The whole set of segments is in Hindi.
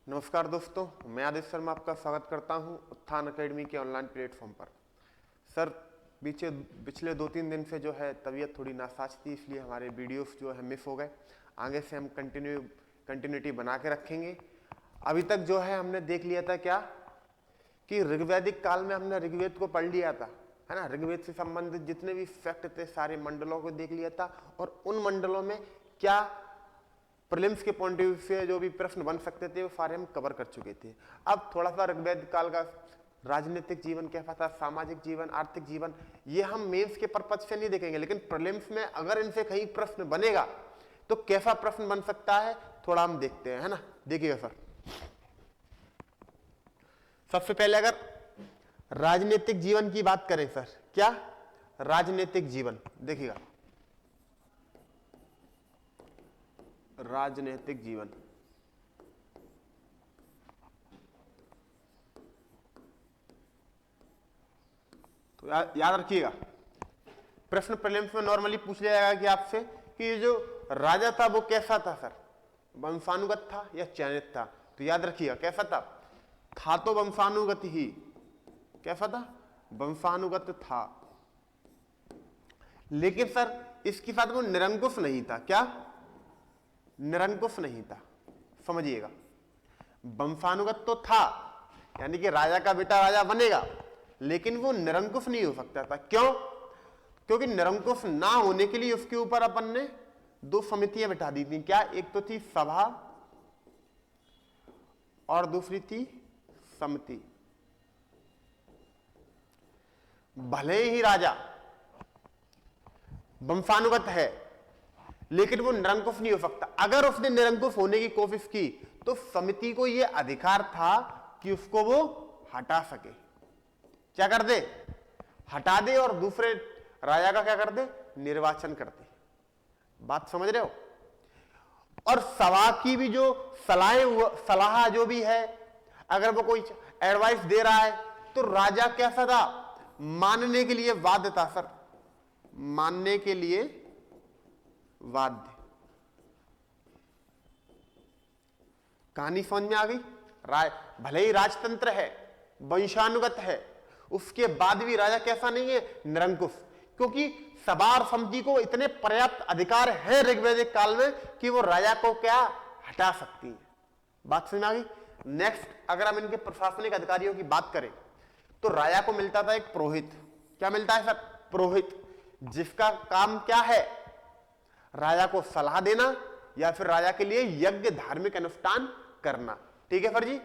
नमस्कार दोस्तों, मैं आदित्य शर्मा आपका स्वागत करता हूं उत्थान एकेडमी के ऑनलाइन प्लेटफॉर्म पर। सर पिछले 2-3 दिन से जो है तबीयत थोड़ी नासाज थी, इसलिए हमारे वीडियोस जो है मिस हो गए। आगे से हम कंटिन्यूटी बना के रखेंगे। अभी तक जो है हमने देख लिया था क्या कि ऋग्वैदिक काल में हमने ऋग्वेद को पढ़ लिया था, है ना। ऋग्वेद से संबंधित जितने भी फैक्ट थे सारे मंडलों को देख लिया था, और उन मंडलों में क्या प्रीलिम्स के पॉइंट ऑफ व्यू से जो भी प्रश्न बन सकते थे वो सारे हम कवर कर चुके थे। अब थोड़ा सा ऋग्वेद काल का राजनीतिक जीवन कैसा था, सामाजिक जीवन, आर्थिक जीवन, ये हम मेंस के पर्पज से नहीं देखेंगे, लेकिन प्रीलिम्स में अगर इनसे कहीं प्रश्न बनेगा तो कैसा प्रश्न बन सकता है थोड़ा हम देखते हैं, है ना। देखिएगा सर, सबसे पहले अगर राजनीतिक जीवन की बात करें सर, क्या राजनीतिक जीवन, देखिएगा राजनीतिक जीवन, तो याद रखिएगा प्रश्न प्रीलिम्स में नॉर्मली पूछ लिया जाएगा कि आपसे कि ये जो राजा था वो कैसा था सर, वंशानुगत था या चयनित था। तो याद रखिएगा कैसा था तो वंशानुगत ही, कैसा था, वंशानुगत था। लेकिन सर इसके साथ वो निरंकुश नहीं था, क्या निरंकुश नहीं था, समझिएगा। वंशानुगत तो था, यानी कि राजा का बेटा राजा बनेगा, लेकिन वो निरंकुश नहीं हो सकता था। क्यों? क्योंकि निरंकुश ना होने के लिए उसके ऊपर अपन ने 2 समितियां बिठा दी थी। क्या? एक तो थी सभा और दूसरी थी समिति। भले ही राजा वंशानुगत है लेकिन वो निरंकुश नहीं हो सकता। अगर उसने निरंकुश होने की कोशिश की तो समिति को यह अधिकार था कि उसको वो हटा सके। क्या कर दे? हटा दे, और दूसरे राजा का क्या कर दे? निर्वाचन कर दे। बात समझ रहे हो? और सभा की भी जो सलाह जो भी है, अगर वो कोई एडवाइस दे रहा है तो राजा कैसा था? मानने के लिए बाध्य था सर, मानने के लिए बाध्य। कहानी समझ में आ गई? भले ही राजतंत्र है, वंशानुगत है, उसके बाद भी राजा कैसा नहीं है? निरंकुश। क्योंकि सभा और समिति को इतने पर्याप्त अधिकार है ऋग्वैदिक काल में कि वो राजा को क्या हटा सकती है। बात समझ में आ गई? नेक्स्ट, अगर हम इनके प्रशासनिक अधिकारियों की बात करें तो राजा को मिलता था एक पुरोहित। क्या मिलता है सर? पुरोहित, जिसका काम क्या है? राजा को सलाह देना या फिर राजा के लिए यज्ञ धार्मिक अनुष्ठान करना। ठीक है सर जी?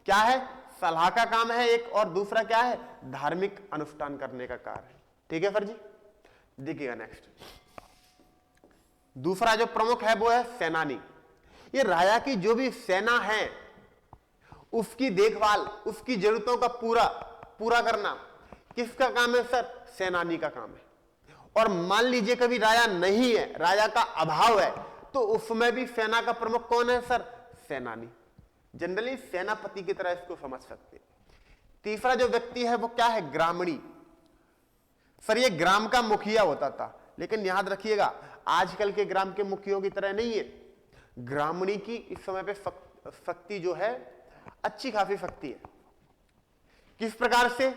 क्या है? सलाह का काम है एक, और दूसरा क्या है? धार्मिक अनुष्ठान करने का कार्य है। ठीक है सर जी? देखिएगा नेक्स्ट, दूसरा जो प्रमुख है वो है सेनानी। ये राजा की जो भी सेना है उसकी देखभाल, उसकी जरूरतों का पूरा करना किसका काम है सर? सेनानी का काम है। और मान लीजिए कभी राजा नहीं है, राजा का अभाव है, तो उसमें भी सेना का प्रमुख कौन है सर? सेनानी। जनरली सेनापति की तरह इसको समझ सकते हैं। तीसरा जो व्यक्ति है वो क्या है? ग्रामणी। सर ये ग्राम का मुखिया होता था, लेकिन याद रखिएगा आजकल के ग्राम के मुखियों की तरह नहीं है। ग्रामणी की इस समय पे शक्ति जो है अच्छी खासी शक्ति है। किस प्रकार से?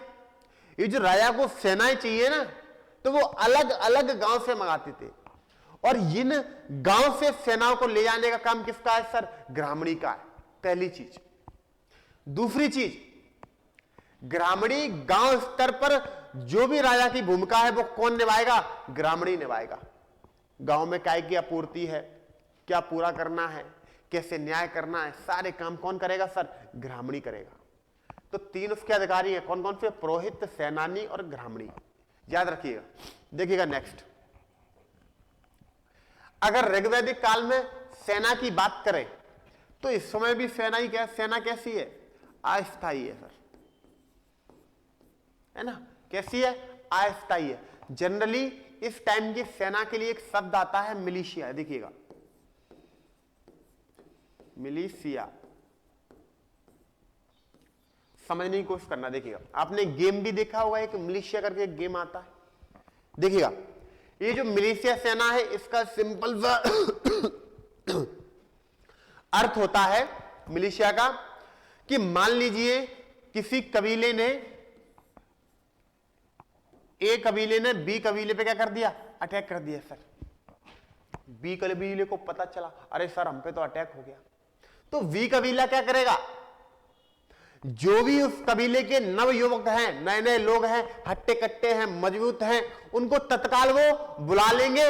ये जो राजा को सेनाएं चाहिए ना, तो वो अलग अलग गांव से मंगाते थे, और इन गांव से सेनाओं को ले जाने का काम किसका है सर? ग्रामणी का है। पहली चीज। दूसरी चीज, ग्रामणी गांव स्तर पर जो भी राजा की भूमिका है वो कौन निभाएगा? ग्रामणी निभाएगा। गांव में काय की आपूर्ति है, क्या पूरा करना है, कैसे न्याय करना है, सारे काम कौन करेगा सर? ग्रामणी करेगा। तो 3 उसके अधिकारी हैं, कौन कौन से? पुरोहित, सेनानी और ग्रामणी। याद रखिएगा। देखिएगा नेक्स्ट, अगर ऋग्वैदिक काल में सेना की बात करें तो इस समय भी सेना कैसी है? अस्थायी है सर, है ना। कैसी है? अस्थायी है। जनरली इस टाइम की सेना के लिए एक शब्द आता है मिलिशिया। देखिएगा, मिलिशिया, समझने की कोशिश करना। देखिएगा, आपने गेम भी देखा होगा, एक मिलिशिया करके एक गेम आता है। देखिएगा, ये जो मिलिशिया सेना है इसका सिंपल सा अर्थ होता है मिलिशिया का कि मान लीजिए किसी कबीले ने, ए कबीले ने बी कबीले पे क्या कर दिया, अटैक कर दिया सर। बी कबीले को पता चला, अरे सर हम पे तो अटैक हो गया, तो वी कबीला क्या करेगा, जो भी उस कबीले के नव युवक हैं, नए नए लोग हैं, हट्टे कट्टे हैं, मजबूत हैं, उनको तत्काल वो बुला लेंगे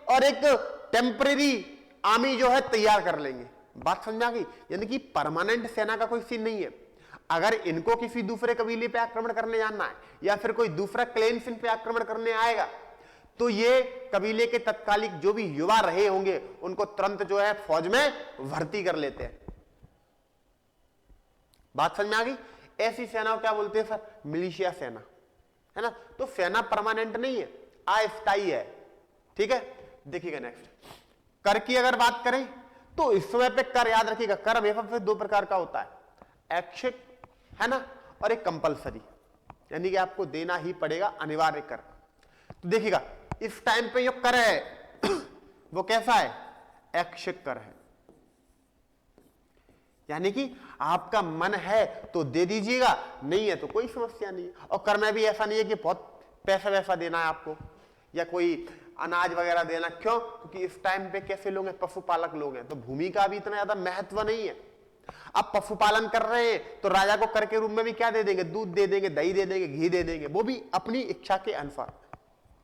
और एक टेम्परेरी आर्मी जो है तैयार कर लेंगे। बात समझा गई? यानी कि परमानेंट सेना का कोई सीन नहीं है। अगर इनको किसी दूसरे कबीले पे आक्रमण करने जाना है या फिर कोई दूसरा क्लेम्स इन पे आक्रमण करने आएगा, तो ये कबीले के तत्कालिक जो भी युवा रहे होंगे उनको तुरंत जो है फौज में भर्ती कर लेते हैं। बात समझ में आ गई? ऐसी सेना को क्या बोलते हैं सर, मिलिशिया सेना, है ना। तो सेना परमानेंट नहीं है, अस्थायी है। ठीक है, देखिएगा नेक्स्ट, कर की अगर बात करें तो इस समय पे कर याद रखिएगा, कर हमेशा से दो प्रकार का होता है, ऐच्छिक, है ना, और एक कंपलसरी, यानी कि आपको देना ही पड़ेगा, अनिवार्य कर। तो देखिएगा इस टाइम पे जो कर है वो कैसा है, ऐच्छिक कर है, यानी कि आपका मन है तो दे दीजिएगा, नहीं है तो कोई समस्या नहीं है। और कर में भी ऐसा नहीं है कि बहुत पैसा वैसा देना है आपको या कोई अनाज वगैरह देना, क्यों? क्योंकि इस टाइम पे कैसे लोग हैं, पशुपालक लोग हैं, तो भूमि का भी इतना ज्यादा महत्व नहीं है। अब पशुपालन कर रहे हैं तो राजा को कर के रूप में भी क्या दे देंगे, दूध दे देंगे, दही दे देंगे, घी दे देंगे, वो भी अपनी इच्छा के अनुसार।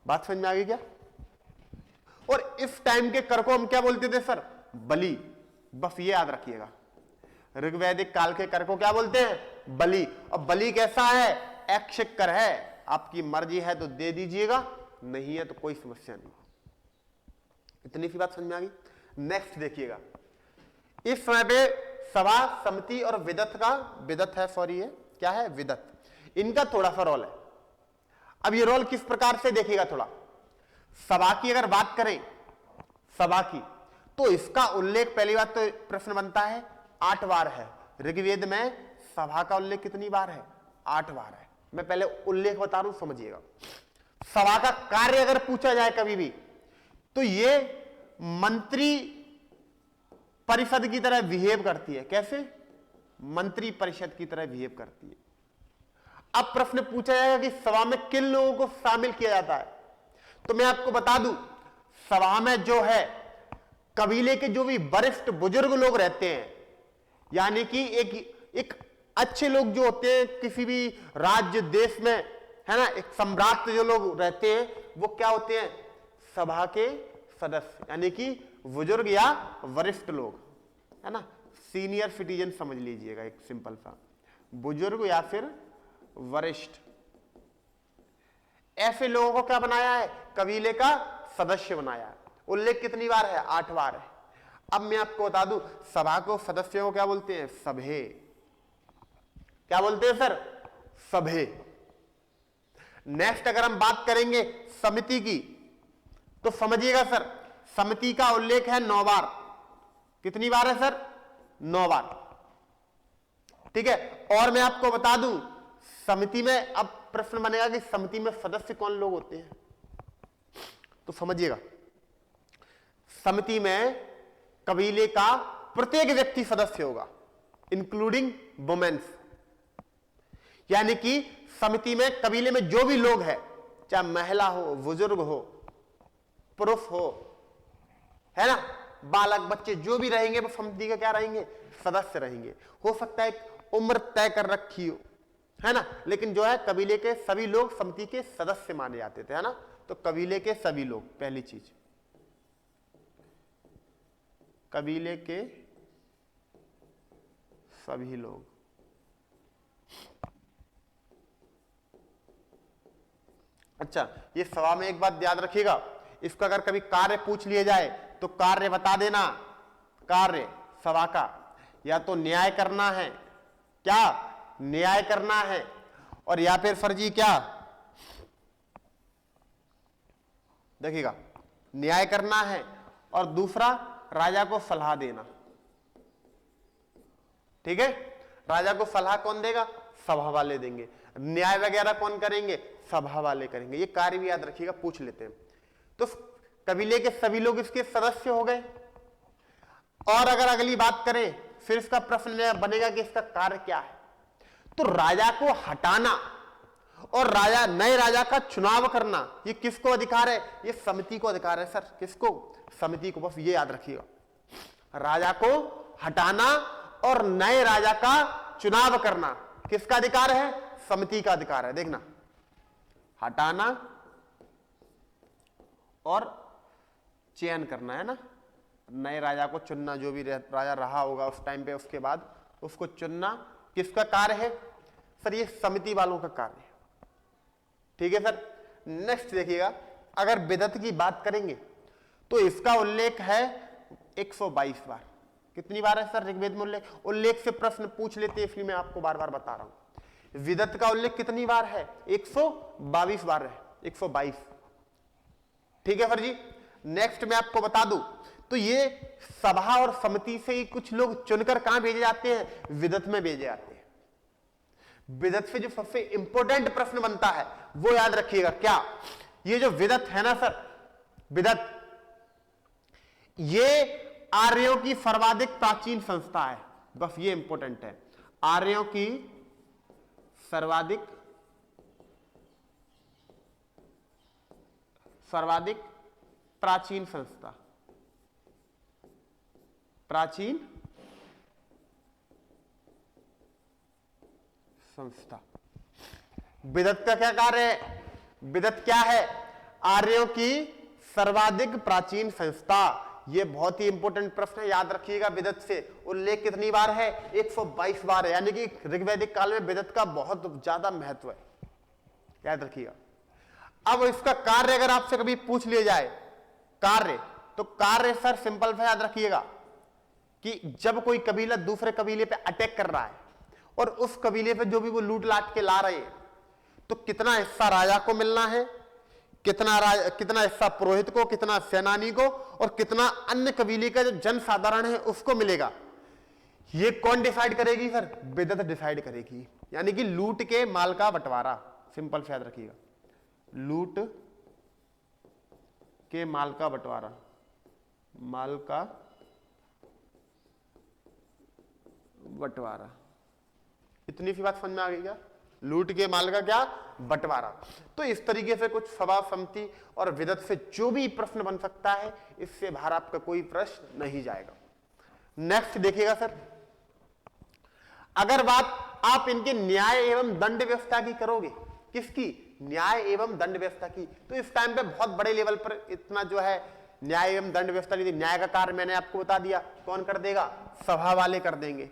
बात समझ में आ गई क्या? और इस टाइम के कर को हम क्या बोलते थे सर, बलि। बस ये याद रखिएगा, ऋग्वैदिक काल के कर को क्या बोलते हैं, बलि। और बलि कैसा है, ऐच्छिक कर है, आपकी मर्जी है तो दे दीजिएगा, नहीं है तो कोई समस्या नहीं। इतनी सी बात समझ में आ गई। नेक्स्ट देखिएगा, इस समय पे सभा, समिति और विदत का, विदत है सॉरी, ये क्या है, विदत, इनका थोड़ा सा रोल है। अब ये रोल किस प्रकार से देखिएगा, थोड़ा सभा की अगर बात करें, सभा की, तो इसका उल्लेख पहली बात तो प्रश्न बनता है 8 बार है। ऋग्वेद में सभा का उल्लेख कितनी बार है, 8 बार है। मैं पहले उल्लेख बता रहा हूं, समझिएगा। सभा का कार्य अगर पूछा जाए कभी भी, तो ये मंत्री परिषद की तरह बिहेव करती है। कैसे? मंत्री परिषद की तरह बिहेव करती है। अब प्रश्न पूछा जाएगा कि सभा में किन लोगों को शामिल किया जाता है, तो मैं आपको बता दूं, सभा में जो है कबीले के जो भी वरिष्ठ बुजुर्ग लोग रहते हैं, यानी कि एक अच्छे लोग जो होते हैं किसी भी राज्य देश में, है ना, एक सम्राट जो लोग रहते हैं, वो क्या होते हैं, सभा के सदस्य, यानी कि बुजुर्ग या वरिष्ठ लोग, है ना, सीनियर सिटीजन समझ लीजिएगा, एक सिंपल सा, बुजुर्ग या फिर वरिष्ठ, ऐसे लोगों को क्या बनाया है, कबीले का सदस्य बनाया है। उल्लेख कितनी बार है, 8 बार है। अब मैं आपको बता दूं, सभा को सदस्यों को क्या बोलते हैं, सभे। क्या बोलते हैं सर, सभे। नेक्स्ट अगर हम बात करेंगे समिति की, तो समझिएगा सर, समिति का उल्लेख है 9 बार। कितनी बार है सर, 9 बार। ठीक है, और मैं आपको बता दूं, समिति में अब प्रश्न बनेगा कि समिति में सदस्य कौन लोग होते हैं, तो समझिएगा, समिति में कबीले का प्रत्येक व्यक्ति सदस्य होगा, इंक्लूडिंग वुमेन्स, यानी कि समिति में कबीले में जो भी लोग हैं, चाहे महिला हो, बुजुर्ग हो, पुरुष हो, है ना, बालक बच्चे जो भी रहेंगे वो समिति के क्या रहेंगे, सदस्य रहेंगे। हो सकता है एक उम्र तय कर रखी हो, है ना, लेकिन जो है कबीले के सभी लोग समिति के सदस्य माने जाते थे, है ना। तो कबीले के सभी लोग, पहली चीज, कबीले के सभी लोग। अच्छा, ये सभा में एक बात याद रखिएगा, इसका अगर कभी कार्य पूछ लिया जाए तो कार्य बता देना। कार्य सभा का या तो न्याय करना है, क्या न्याय करना है, और या फिर फर्जी क्या, देखिएगा, न्याय करना है, और दूसरा राजा को सलाह देना। ठीक है, राजा को सलाह कौन देगा, सभा वाले देंगे। न्याय वगैरह कौन करेंगे, सभा वाले करेंगे। ये कार्य भी याद रखिएगा, पूछ लेते हैं। तो कबीले के सभी लोग इसके सदस्य हो गए। और अगर अगली बात करें फिर इसका प्रश्न बनेगा कि इसका कार्य क्या है। तो राजा को हटाना और नए राजा का चुनाव करना, ये किसको अधिकार है? ये समिति को अधिकार है सर। किसको? समिति को। बस ये याद रखिएगा, राजा को हटाना और नए राजा का चुनाव करना किसका अधिकार है? समिति का अधिकार है। देखना, हटाना और चयन करना है ना, नए राजा को चुनना, जो भी राजा रहा होगा उस टाइम पे, उसके बाद उसको चुनना किसका कार्य है? सर ये समिति वालों का कार्य है। ठीक है सर। नेक्स्ट देखिएगा, अगर बिदअत की बात करेंगे तो इसका उल्लेख है 122 बार। कितनी बार है सर ऋग्वेद में उल्लेख से प्रश्न पूछ लेते हैं, इसलिए मैं आपको बार बार बता रहा हूं। विदत का उल्लेख कितनी बार है? 122 बार है, 122। ठीक है सर जी। नेक्स्ट मैं आपको बता दूं तो ये सभा और समिति से ही कुछ लोग चुनकर कहां भेजे जाते हैं? विदत में भेजे जाते हैं। विदत से जो सबसे इंपॉर्टेंट प्रश्न बनता है वो याद रखिएगा, क्या? ये जो विदत है ना सर, विदत ये आर्यों की सर्वाधिक प्राचीन संस्था है। बस ये इंपॉर्टेंट है, आर्यों की सर्वाधिक प्राचीन संस्था, प्राचीन संस्था। विदत का क्या कार्य है? विदत क्या है? आर्यों की सर्वाधिक प्राचीन संस्था। ये बहुत ही इंपॉर्टेंट प्रश्न है, याद रखिएगा। विदत से उल्लेख कितनी बार है? 122 बार है, यानी कि ऋग्वैदिक काल में विदत का बहुत ज्यादा महत्व है, याद रखिएगा। अब इसका कार्य अगर आपसे कभी पूछ लिया जाए कार्य, तो कार्य सर सिंपल है, याद रखिएगा कि जब कोई कबीला दूसरे कबीले पे अटैक कर रहा है और उस कबीले पे जो भी वो लूट लाट के ला रहे हैं, तो कितना हिस्सा राजा को मिलना है, कितना हिस्सा पुरोहित को, कितना सेनानी को, और कितना अन्य कबीले का जो जन साधारण है उसको मिलेगा। ये कौन डिसाइड करेगी सर? विदत डिसाइड करेगी। यानी कि लूट के माल का बंटवारा, सिंपल से याद रखिएगा, लूट के माल का बंटवारा, माल का बंटवारा। इतनी सी बात समझ में आ गई क्या? लूट के माल का क्या? बंटवारा। तो इस तरीके से कुछ सभा, समिति और विदत से जो भी प्रश्न बन सकता है, इससे बाहर आपका कोई प्रश्न नहीं जाएगा। नेक्स्ट देखिएगा सर, अगर बात आप इनके न्याय एवं दंड व्यवस्था की करोगे, किसकी? न्याय एवं दंड व्यवस्था की, तो इस टाइम पे बहुत बड़े लेवल पर इतना जो है न्याय एवं दंड व्यवस्था की। न्याय का कार्य मैंने आपको बता दिया, कौन कर देगा? सभा वाले कर देंगे,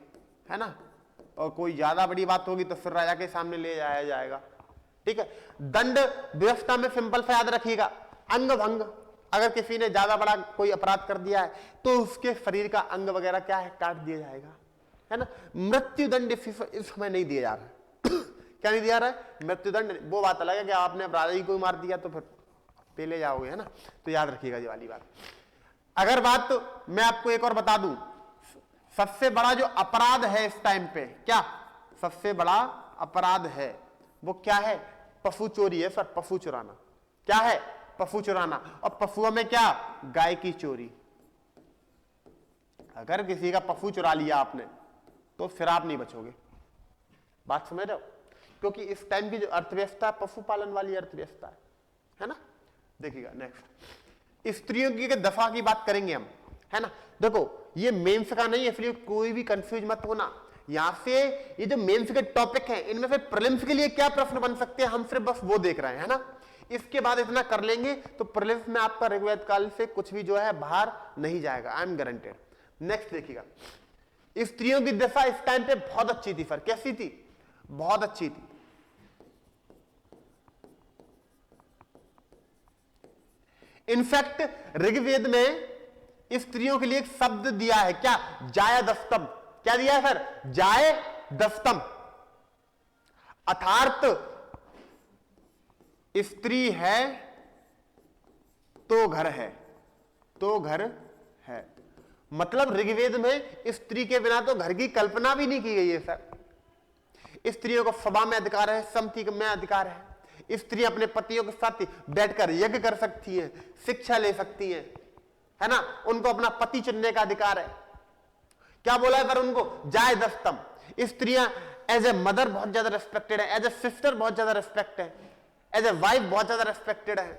है ना। और कोई ज्यादा बड़ी बात होगी तो फिर राजा के सामने ले जाया जाएगा। ठीक है। दंड व्यवस्था में सिंपल सा याद रखिएगा, अंग भंग। अगर किसी ने ज्यादा बड़ा कोई अपराध कर दिया है तो उसके शरीर का अंग वगैरह क्या है? काट दिया जाएगा, है ना। मृत्यु दंड इस समय नहीं दिया जा रहा है। क्या नहीं दिया रहा है? मृत्यु दंड। वो बात अलग है कि आपने राजा जी को मार दिया तो फिर पेले जाओगे, है ना। तो याद रखिएगा ये वाली बात। अगर बात तो मैं आपको एक और बता दूं, सबसे बड़ा जो अपराध है इस टाइम पे, क्या सबसे बड़ा अपराध है? वो क्या है? पशु चोरी है सर, पशु चुराना। क्या है? पशु चुराना। और पशुओं में क्या? गाय की चोरी। अगर किसी का पशु चुरा लिया आपने तो फिर आप नहीं बचोगे। बात समझ रहे हो? क्योंकि इस टाइम की जो अर्थव्यवस्था पशुपालन वाली अर्थव्यवस्था है ना। देखिएगा नेक्स्ट, स्त्रियों की दफा की बात करेंगे हम, है ना। देखो ये मेंस का नहीं है, इसलिए कोई भी कंफ्यूज मत होना। यहां से ये जो मेंस के टॉपिक हैं, इनमें से प्रीलिम्स के लिए क्या प्रश्न बन सकते हैं, हम सिर्फ बस वो देख रहे हैं, है ना। इसके बाद इतना कर लेंगे तो प्रीलिम्स में आपका ऋग्वेद काल से कुछ भी जो है बाहर नहीं जाएगा, आई एम गारंटेड। नेक्स्ट देखिएगा, स्त्रियों की दशा इस टाइम पे बहुत अच्छी थी सर। कैसी थी? बहुत अच्छी थी। इनफैक्ट ऋग्वेद में स्त्रियों के लिए एक शब्द दिया है, क्या? जायदस्तम। क्या दिया है सर? जायदस्तम। अर्थात स्त्री है तो घर है, तो घर है। मतलब ऋग्वेद में स्त्री के बिना तो घर की कल्पना भी नहीं की गई है सर। स्त्रियों को सभा में अधिकार है, समिति में अधिकार है। स्त्री अपने पतियों के साथ बैठकर यज्ञ कर सकती है, शिक्षा ले सकती है ना। उनको अपना पति चुनने का अधिकार है। क्या बोला है फिर उनको? जाय दस्तम। स्त्रियां एज ए मदर बहुत ज्यादा रेस्पेक्टेड है, एज ए सिस्टर बहुत ज्यादा रेस्पेक्ट है, एज ए वाइफ बहुत ज्यादा रेस्पेक्टेड है।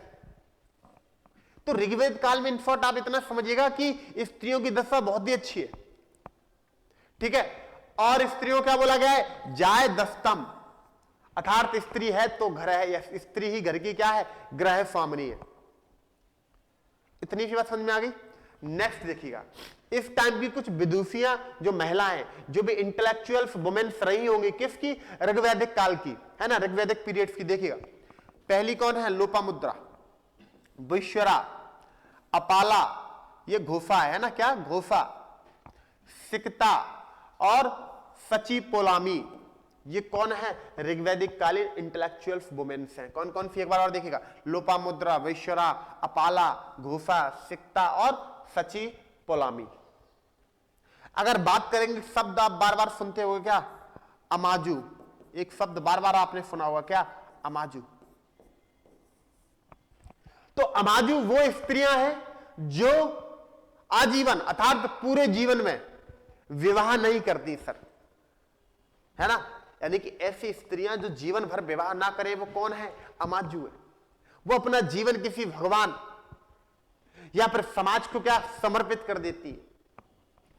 तो ऋग्वेद काल में इनफॉर्ट आप इतना समझिएगा कि स्त्रियों की दशा बहुत ही अच्छी है, ठीक है। और स्त्रियों क्या बोला गया है? जाय दस्तम, अर्थात स्त्री है तो घर है, या स्त्री ही घर की क्या है? गृह स्वामिनी है। इतनी सी बात समझ में आ गई। नेक्स्ट देखिएगा, इस टाइम की कुछ विदुषियां जो महिलाएं, जो भी इंटेलेक्चुअल्स वुमेन्स रही होंगी, किसकी? ऋग्वैदिक काल की, है ना, ऋग्वैदिक पीरियड्स की। देखिएगा, पहली कौन है? लोपामुद्रा, विश्वरा, अपाला, ये घोषा है ना, क्या घोषा, सिकता और सचिपोलामी, ये कौन है? ऋग्वैदिक कालीन इंटेलेक्चुअल्स वुमेन्स हैं। कौन कौन सी? एक बार और देखिएगा, लोपामुद्रा, विश्वरा, अपाला, घोषा, सिकता और सचिपोलामी। अगर बात करेंगे, शब्द आप बार बार सुनते हो क्या? अमाजू, एक शब्द बार बार आपने सुना होगा, क्या? अमाजू। तो अमाजू वो स्त्रियां हैं जो आजीवन अर्थात पूरे जीवन में विवाह नहीं करती सर, है ना, यानी कि ऐसी स्त्रियां जो जीवन भर विवाह ना करे, वो कौन है? अमाजू है। वो अपना जीवन किसी भगवान या फिर समाज को क्या समर्पित कर देती है।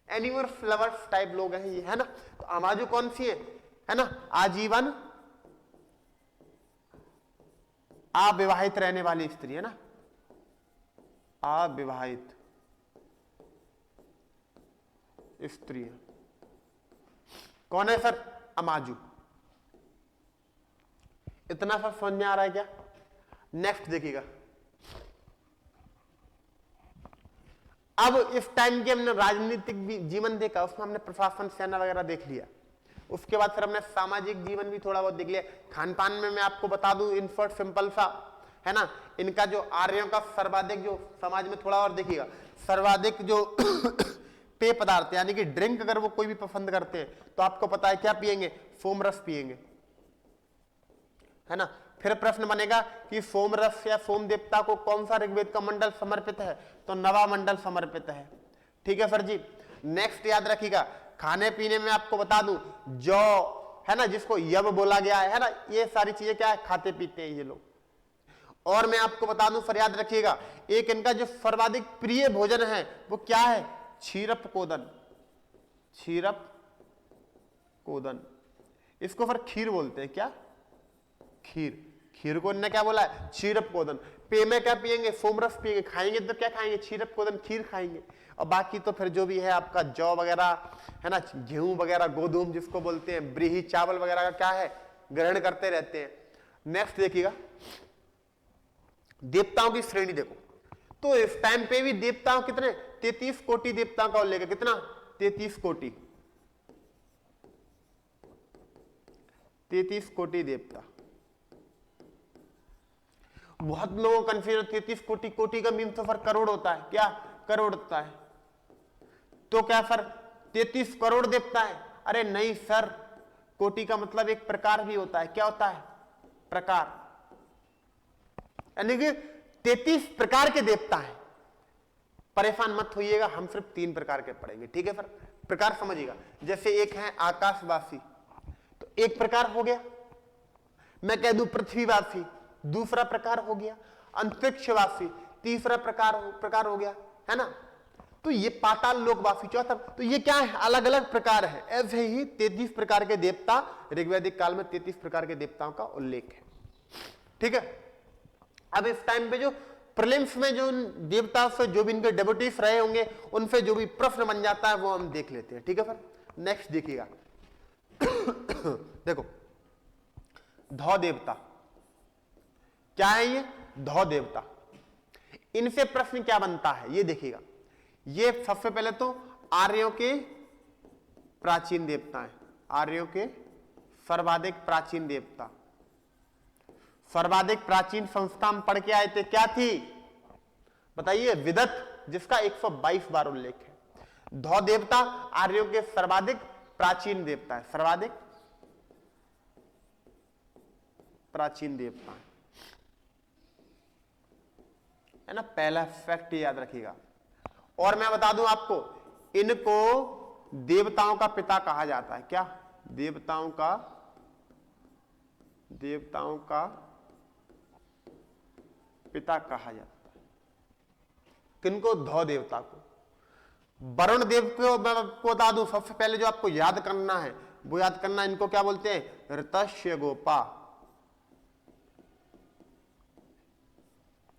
एनिमल्स लवर्स टाइप लोग हैं ये, है ना। तो अमाजू कौन सी है ना, आजीवन अविवाहित रहने वाली स्त्री, है ना, अविवाहित स्त्री कौन है सर? अमाजू। इतना सा समझ में आ रहा है क्या? नेक्स्ट देखिएगा, अब इस टाइम के हमने राजनीतिक भी जीवन देखा, उसमें हमने प्रशासन, सेना वगैरह देख लिया। उसके बाद फिर हमने सामाजिक जीवन भी थोड़ा बहुत देख लिया। खान पान में मैं आपको बता दूं, इनफॉर्ट सिंपल सा, है ना, इनका जो आर्यों का सर्वाधिक जो समाज में थोड़ा और देखिएगा, सर्वाधिक जो पेय पदार्थ यानी कि ड्रिंक अगर वो कोई भी पसंद करते हैं तो आपको पता है क्या पिएंगे? सोमरस पिएंगे, है ना। फिर प्रश्न बनेगा कि सोमरस या सोम देवता को कौन सा ऋग्वेद का मंडल समर्पित है? तो नवा मंडल समर्पित है, ठीक है सर जी। नेक्स्ट याद रखिएगा, खाने पीने में आपको बता दूं, जौ, है ना, जिसको यव बोला गया है ना, ये सारी चीजें क्या है? खाते पीते हैं ये लोग। और मैं आपको बता दूं सर, याद रखिएगा, एक इनका जो सर्वाधिक प्रिय भोजन है वो क्या है? क्षीरप कोदन, क्षीरप कोदन। इसको फिर खीर बोलते हैं, क्या? खीर। खीर को इन्होंने क्या बोला है? क्षीरप कोदन। पे में क्या पिएंगे? सोमरस पिएंगे। खाएंगे तो क्या खाएंगे? क्षीरप कोदन, खीर खाएंगे। और बाकी तो फिर जो भी है आपका जौ वगैरह, है ना, गेहूं वगैरह, गोधूम जिसको बोलते हैं, ब्रीही चावल वगैरह का क्या है? ग्रहण करते रहते हैं। नेक्स्ट देखिएगा, देवताओं की श्रेणी देखो, तो इस टाइम पे भी देवताओं कितने? 33 कोटि देवताओं का उल्लेख है। कितना? 33 कोटि, 33 कोटि देवता। बहुत लोगों का कंफ्यूजन, 33 कोटि, कोटि का मीन तो फिर करोड़ होता है, क्या? करोड़ होता है। तो क्या सर 33 करोड़ देवता है? अरे नहीं सर, कोटि का मतलब एक प्रकार भी होता है। क्या होता है? प्रकार, यानी कि 33 प्रकार के देवता हैं। परेशान मत होइएगा, हम सिर्फ 3 प्रकार के पढ़ेंगे, ठीक है सर। प्रकार समझिएगा, जैसे एक है आकाशवासी, तो एक प्रकार हो गया। मैं कह दूं पृथ्वीवासी, दूसरा प्रकार हो गया। अंतरिक्षवासी, तीसरा प्रकार हो गया, है ना। तो ये पाताल लोकवासी चौथा। तो ये क्या है? अलग अलग प्रकार है। ऐसे ही 33 प्रकार के देवता, ऋग्वैदिक काल में 33 प्रकार के देवताओं का उल्लेख है, ठीक है। अब इस टाइम पे जो प्रीलिम्स में जो देवता से जो भी इनके डेवोटीज रहे होंगे, उनसे जो भी प्रश्न बन जाता है वो हम देख लेते हैं, ठीक है सर। नेक्स्ट देखिएगा देखो, धौ देवता क्या है? ये धौ देवता, इनसे प्रश्न क्या बनता है ये देखिएगा। ये सबसे पहले तो आर्यों के प्राचीन देवता हैं, आर्यों के सर्वाधिक प्राचीन देवता। सर्वाधिक प्राचीन संस्था हम पढ़ के आए थे, क्या थी बताइए? विदत, जिसका 122 बार उल्लेख है। धौ देवता आर्यों के सर्वाधिक प्राचीन देवता है, सर्वाधिक प्राचीन देवता है ना। पहला फैक्ट याद रखिएगा। और मैं बता दूं आपको, इनको देवताओं का पिता कहा जाता है। क्या? देवताओं का पिता कहा जाता है। किनको? धौ देवता को। वरुण देव को मैं आपको बता दूं, सबसे पहले जो आपको याद करना है वो याद करना, इनको क्या बोलते हैं? ऋतस्य गोपा।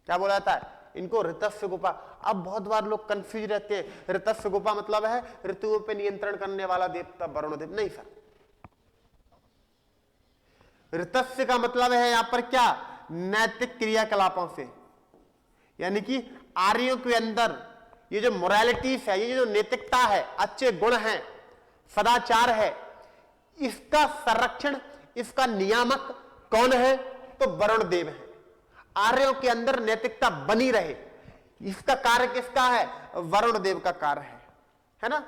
क्या बोला जाता है इनको? ऋतस्य गोपा। अब बहुत बार लोग कंफ्यूज रहते हैं, ऋतस्य गोपा मतलब है ऋतुओं पे नियंत्रण करने वाला देवता वरुण देव। नहीं सर, ऋतस्य का मतलब है यहां पर क्या? नैतिक क्रियाकलापों से, यानी कि आर्यों के अंदर ये जो मोरालिटीज है, ये जो नैतिकता है, अच्छे गुण हैं, सदाचार है, इसका संरक्षण, इसका नियामक कौन है? तो वरुण देव है। आर्यों के अंदर नैतिकता बनी रहे, इसका कार्य किसका है? वरुण देव का कार्य है ना।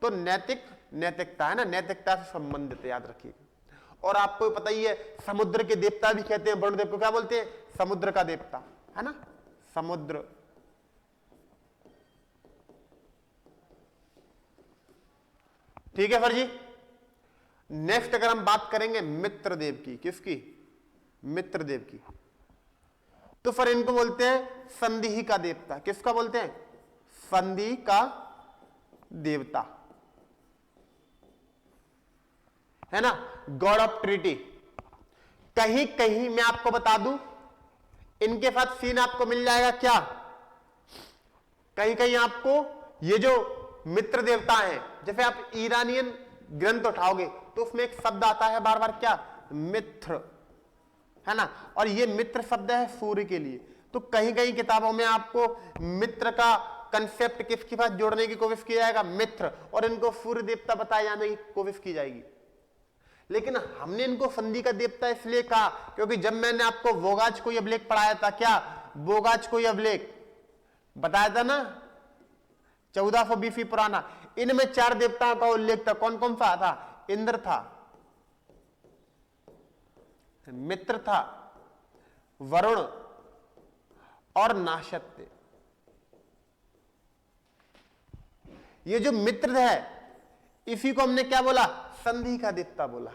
तो नैतिकता है ना, नैतिकता से संबंधित, याद रखिएगा। और आपको पता ही है समुद्र के देवता भी कहते हैं वरुण देव को। क्या बोलते हैं? समुद्र का देवता, है ना, समुद्र। ठीक है सर जी। नेक्स्ट अगर हम बात करेंगे मित्रदेव की, किसकी? मित्रदेव की। तो फिर इनको बोलते हैं संधि का देवता। किसका बोलते हैं? संधि का देवता, है ना, गॉड ऑफ ट्रीटी। कहीं कहीं मैं आपको बता दूं, इनके साथ सीन आपको मिल जाएगा। क्या? कहीं कहीं आपको ये जो मित्र देवता हैं, जैसे आप ईरानियन ग्रंथ उठाओगे तो उसमें एक शब्द आता है बार बार, क्या? मित्र, है ना। और ये मित्र शब्द है सूर्य के लिए। तो कहीं कहीं किताबों में आपको मित्र का कंसेप्ट किसके पास जोड़ने की कोशिश की जाएगा? मित्र, और इनको सूर्य देवता बताए जाने की कोशिश की जाएगी। लेकिन हमने इनको संधि का देवता इसलिए कहा क्योंकि जब मैंने आपको बोगाज कोई अभिलेख पढ़ाया था, क्या बोगाज कोई अभिलेख बताया था ना, 1400 बीसी पुराना, इनमें 4 देवताओं का उल्लेख था। कौन कौन सा था? इंद्र था, मित्र था, वरुण और नाशत्य। ये जो मित्र है इसी को हमने क्या बोला? संधि का देवता बोला।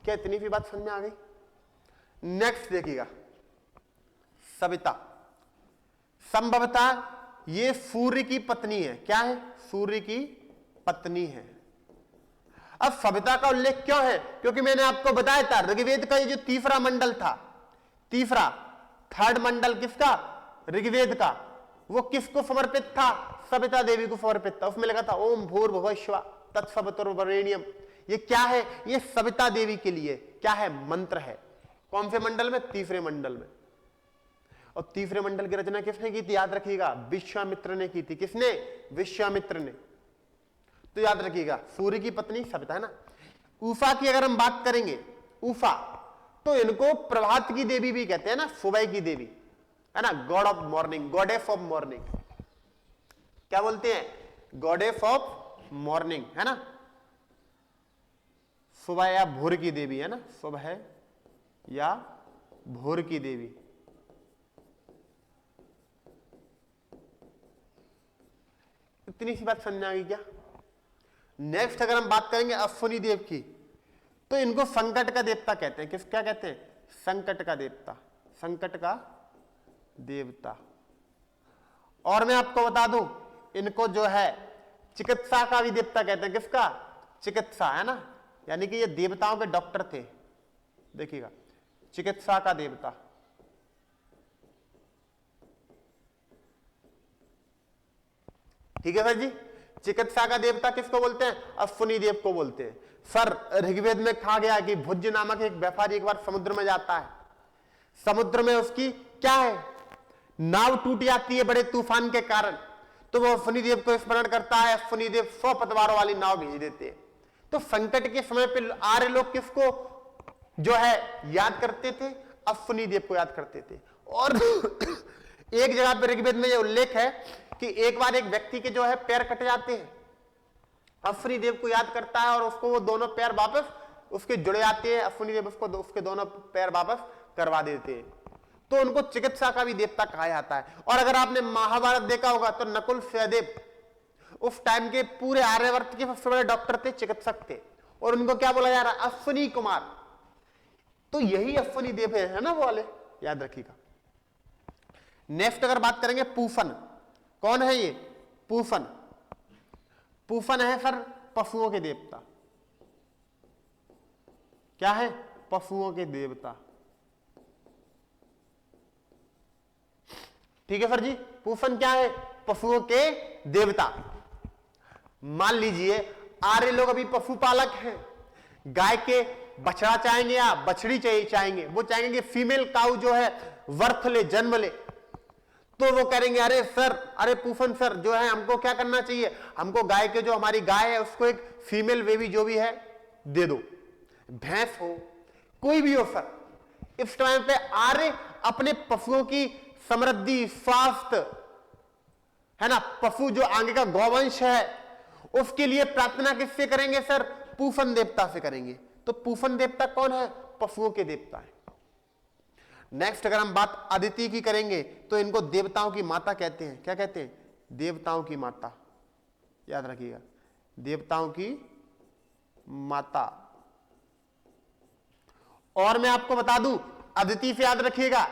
क्या इतनी भी बात समझ में आ गई? नेक्स्ट देखिएगा सविता। संभवतः ये सूर्य की पत्नी है। क्या है? सूर्य की पत्नी है। अब सविता का उल्लेख क्यों है? क्योंकि मैंने आपको बताया था ऋग्वेद का ये जो तीसरा मंडल था, तीसरा थर्ड मंडल किसका? ऋग्वेद का, वो किसको समर्पित था? सविता देवी को समर्पित था। उसमें लगा था ओम भूर्भुवः स्वः तत्सवितुर्वरेण्यम। ये क्या है? ये सविता देवी के लिए क्या है? मंत्र है। कौन से मंडल में? तीसरे मंडल में। और तीसरे मंडल की रचना किसने की थी? याद रखिएगा, विश्वामित्र ने की थी। किसने? विश्वामित्र ने। तो याद रखिएगा सूर्य की पत्नी सविता, है ना। उषा की अगर हम बात करेंगे, उषा, तो इनको प्रभात की देवी भी कहते हैं ना, सुबह की देवी, है ना, God of morning, goddess of morning. क्या बोलते हैं? गॉडेस ऑफ मॉर्निंग, है ना, सुबह या भोर की देवी, है ना, सुबह या भोर की देवी। इतनी सी बात समझ आ गई क्या? नेक्स्ट अगर हम बात करेंगे अश्विनी देव की, तो इनको संकट का देवता कहते हैं। किस क्या कहते हैं? संकट का देवता, संकट का देवता। और मैं आपको बता दूं, इनको जो है चिकित्सा का भी देवता कहते हैं। किसका? चिकित्सा, है ना, यानी कि ये देवताओं के डॉक्टर थे। देखिएगा, चिकित्सा का देवता। ठीक है सर जी। चिकित्सा का देवता किसको बोलते हैं? अश्विनी देव को बोलते हैं। सर ऋग्वेद में कहा गया कि भुज नामक एक व्यापारी एक बार समुद्र में जाता है। समुद्र में उसकी क्या है? नाव टूट जाती है बड़े तूफान के कारण। तो वो अश्विनी देव को स्मरण करता है। अश्विनी देव 100 पतवारों वाली नाव भेज देते हैं। तो संकट के समय पे आर्य लोग किसको जो है याद करते थे? अश्विनी देव को याद करते थे। और एक जगह पर ऋग्वेद में यह उल्लेख है कि एक बार एक व्यक्ति के जो है पैर कट जाते हैं, अश्विनी देव को याद करता है और उसको वो दोनों पैर वापस उसके जुड़ जाते हैं। अश्विनी देव उसको उसके दोनों पैर वापस करवा देते हैं। तो उनको चिकित्सा का भी देवता कहा जाता है। और अगर आपने महाभारत देखा होगा तो नकुल सहदेव उस टाइम के पूरे आर्यवर्त के सबसे बड़े डॉक्टर थे, चिकित्सक थे, और उनको क्या बोला जा रहा है? अश्विनी कुमार। तो यही अश्विनी देव है ना वो वाले, याद रखिएगा। नेक्स्ट अगर बात करेंगे पूफन, कौन है ये? पूफन। पूफन है सर पशुओं के देवता। क्या है? पशुओं के देवता। ठीक है सर जी, पूफन क्या है? पशुओं के देवता। मान लीजिए आर्य लोग अभी पशुपालक हैं, गाय के बछड़ा चाहेंगे या बछड़ी चाहेंगे, वो चाहेंगे कि फीमेल काऊ जो है वर्थ ले, जन्म ले, तो वो करेंगे अरे सर, अरे पूफन सर जो है हमको क्या करना चाहिए, हमको गाय के, जो हमारी गाय है उसको एक फीमेल बेबी जो भी है दे दो, भैंस हो कोई भी हो सर। इस टाइम पे आर्य अपने पशुओं की समृद्धि, स्वास्थ्य है ना, पशु जो आगे का गौवंश है उसके लिए प्रार्थना किससे करेंगे सर? पूफन देवता से करेंगे। तो पूफन देवता कौन है? पशुओं के देवता है। नेक्स्ट अगर हम बात अदिति की करेंगे तो इनको देवताओं की माता कहते हैं। क्या कहते हैं? देवताओं की माता, याद रखिएगा, देवताओं की माता। और मैं आपको बता दूं, अदिति से याद रखिएगा,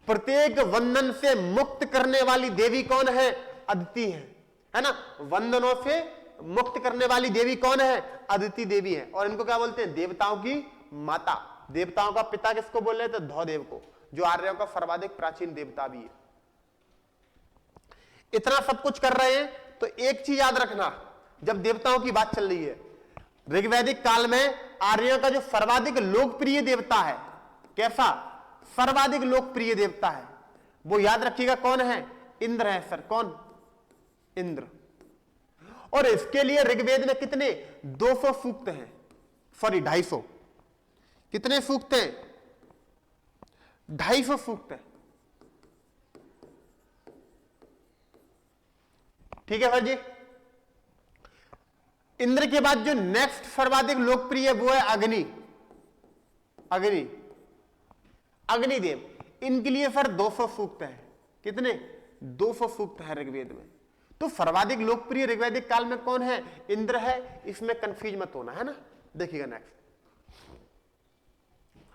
प्रत्येक वंदन से मुक्त करने वाली देवी कौन है? अदिति है ना। वंदनों से मुक्त करने वाली देवी कौन है? अदिति देवी है। और इनको क्या बोलते हैं? देवताओं की माता। देवताओं का पिता किसको बोल रहे थे? धौदेव को, जो आर्यों का सर्वाधिक प्राचीन देवता भी है। इतना सब कुछ कर रहे हैं तो एक चीज याद रखना, जब देवताओं की बात चल रही है, ऋग्वैदिक काल में आर्यों का जो सर्वाधिक लोकप्रिय देवता है, कैसा सर्वाधिक लोकप्रिय देवता है, वो याद रखिएगा कौन है? इंद्र है सर। कौन? इंद्र। और इसके लिए ऋग्वेद में कितने? 200 सूक्त हैं, सॉरी 250। कितने सूक्त हैं? 250 सूक्त हैं। ठीक है सर जी। इंद्र के बाद जो नेक्स्ट सर्वाधिक लोकप्रिय है वो है अग्नि। अग्निदेव, इनके लिए सर 200 सूक्त है। कितने? 200 सूक्त है ऋग्वेद में। तो सर्वाधिक लोकप्रिय ऋग्वैदिक काल में कौन है? इंद्र है। इसमें कंफ्यूज मत होना, है ना। देखिएगा नेक्स्ट,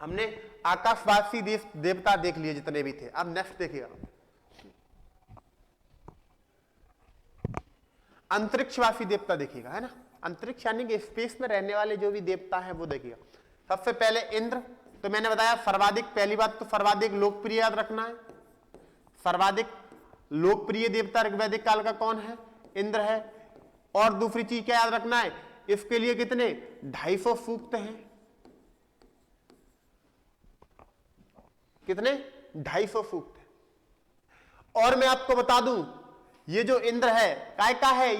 हमने आकाशवासी देवता देख लिए जितने भी थे। अब नेक्स्ट देखिएगा, अंतरिक्षवासी देवता देखिएगा, है ना। अंतरिक्ष यानी कि स्पेस में रहने वाले जो भी देवता है वो देखिएगा। सबसे पहले इंद्र, तो मैंने बताया सर्वाधिक, पहली बात तो सर्वाधिक लोकप्रिय याद रखना है। सर्वाधिक लोकप्रिय देवता ऋग्वैदिक काल का कौन है? इंद्र है। और दूसरी चीज क्या याद रखना है? इसके लिए कितने? 250 सूक्त हैं। कितने? 250 सूक्त है। और मैं आपको बता दूं, ये जो इंद्र है काय का है?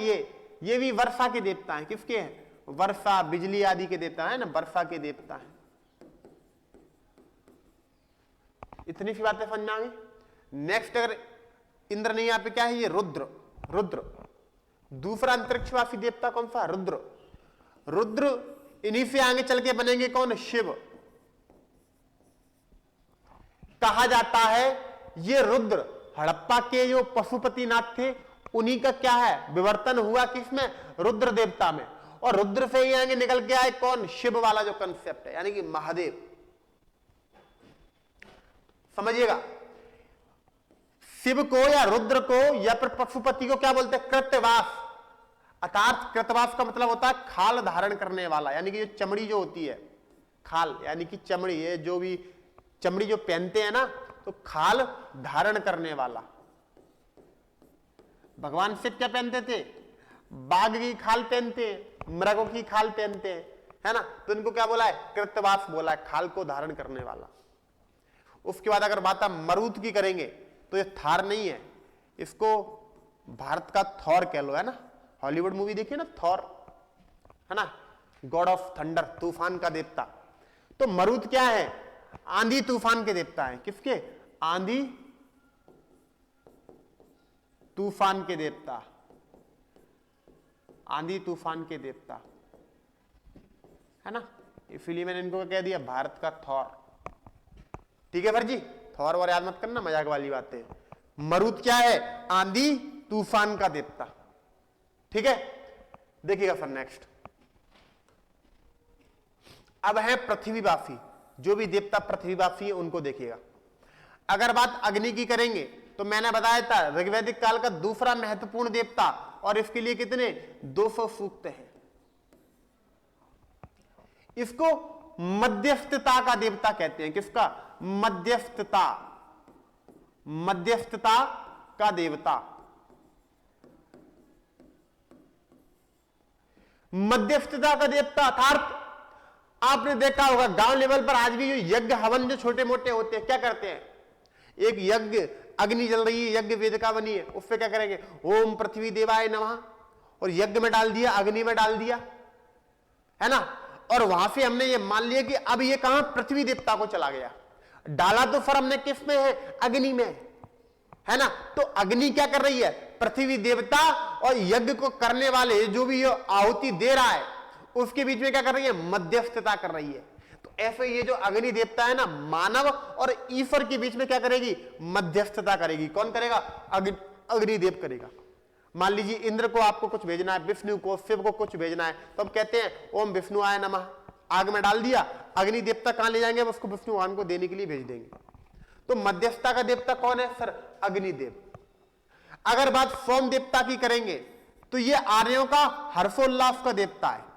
ये भी वर्षा के देवता है। किसके हैं? वर्षा, बिजली आदि के देवता है ना, वर्षा के देवता है। इतनी सी बातें समझ में आ गई। नेक्स्ट अगर इंद्र नहीं, यहां पे क्या है? ये रुद्र। दूसरा अंतरिक्षवासी देवता कौन सा? रुद्र। इन्हीं से आगे चल के बनेंगे कौन? शिव। कहा जाता है ये रुद्र हड़प्पा के जो पशुपतिनाथ थे उन्हीं का क्या है? विवर्तन हुआ किसमें? रुद्र देवता में। और रुद्र से ही आगे निकल के आए कौन? शिव वाला जो कंसेप्ट है, यानी कि महादेव। समझिएगा, शिव को या रुद्र को या फिर पशुपति को क्या बोलते हैं? कृत्यवास। अर्थात कृतवास का मतलब होता है खाल धारण करने वाला, यानी कि जो चमड़ी जो होती है, खाल यानी कि चमड़ी, ये जो भी चमड़ी जो पहनते हैं ना, तो खाल धारण करने वाला। भगवान शिव क्या पहनते थे? बाघ की खाल पहनते हैं, मृगों की खाल पहनते हैं, है ना। तो इनको क्या बोला है? कृतवास बोला है, खाल को धारण करने वाला। उसके बाद अगर बात हम मरुत की करेंगे तो ये थार नहीं है, इसको भारत का थॉर कह लो, है ना। हॉलीवुड मूवी देखिए ना, थॉर, है ना, गॉड ऑफ थंडर, तूफान का देवता। तो मरुत क्या है? आंधी तूफान के देवता है। किसके? आंधी तूफान के देवता, आंधी तूफान के देवता, है ना। इसलिए मैंने इनको कह दिया भारत का थॉर। ठीक है सर जी, थॉर और याद मत करना, मजाक वाली बात है। मरुत क्या है? आंधी तूफान का देवता। ठीक है, देखिएगा फिर नेक्स्ट। अब है पृथ्वीवासी, जो भी देवता पृथ्वीवासी है उनको देखिएगा। अगर बात अग्नि की करेंगे तो मैंने बताया था ऋग्वैदिक काल का दूसरा महत्वपूर्ण देवता, और इसके लिए कितने 200 सूक्त हैं। इसको मध्यस्थता का देवता कहते हैं। किसका? मध्यस्थता, मध्यस्थता का देवता। मध्यस्थता का देवता अर्थात आपने देखा होगा गांव लेवल पर आज भी जो यज्ञ हवन जो छोटे मोटे होते हैं, क्या करते हैं? एक यज्ञ अग्नि जल रही है, यज्ञ वेदिका बनी है, उससे क्या करेंगे? ओम पृथ्वी देवाय नमः, और यज्ञ में डाल दिया, अग्नि में डाल दिया, है ना। और वहां से हमने ये मान लिया कि अब ये कहां? पृथ्वी देवता को चला गया। डाला तो फिर हमने किस में है? अग्नि में, है ना। तो अग्नि क्या कर रही है? पृथ्वी देवता और यज्ञ को करने वाले जो भी आहुति दे रहा है उसके बीच में क्या कर रही है? मध्यस्थता कर रही है। तो ऐसे ये जो अग्नि देवता है ना, मानव और ईश्वर के बीच में क्या करेगी? मध्यस्थता करेगी। कौन करेगा? अग्निदेव करेगा। मान लीजिए इंद्र को आपको कुछ भेजना है, विष्णु को, शिव को कुछ भेजना है, तो हम कहते हैं ओम विष्णु आय नमः, आग में डाल दिया, अग्नि देवता कहां ले जाएंगे? उसको विष्णु भगवान को देने के लिए भेज देंगे। तो मध्यस्थता का देवता कौन है सर? अग्निदेव। अगर बात सोम देवता की करेंगे तो ये आर्यों का हर्षोल्लास का देवता है।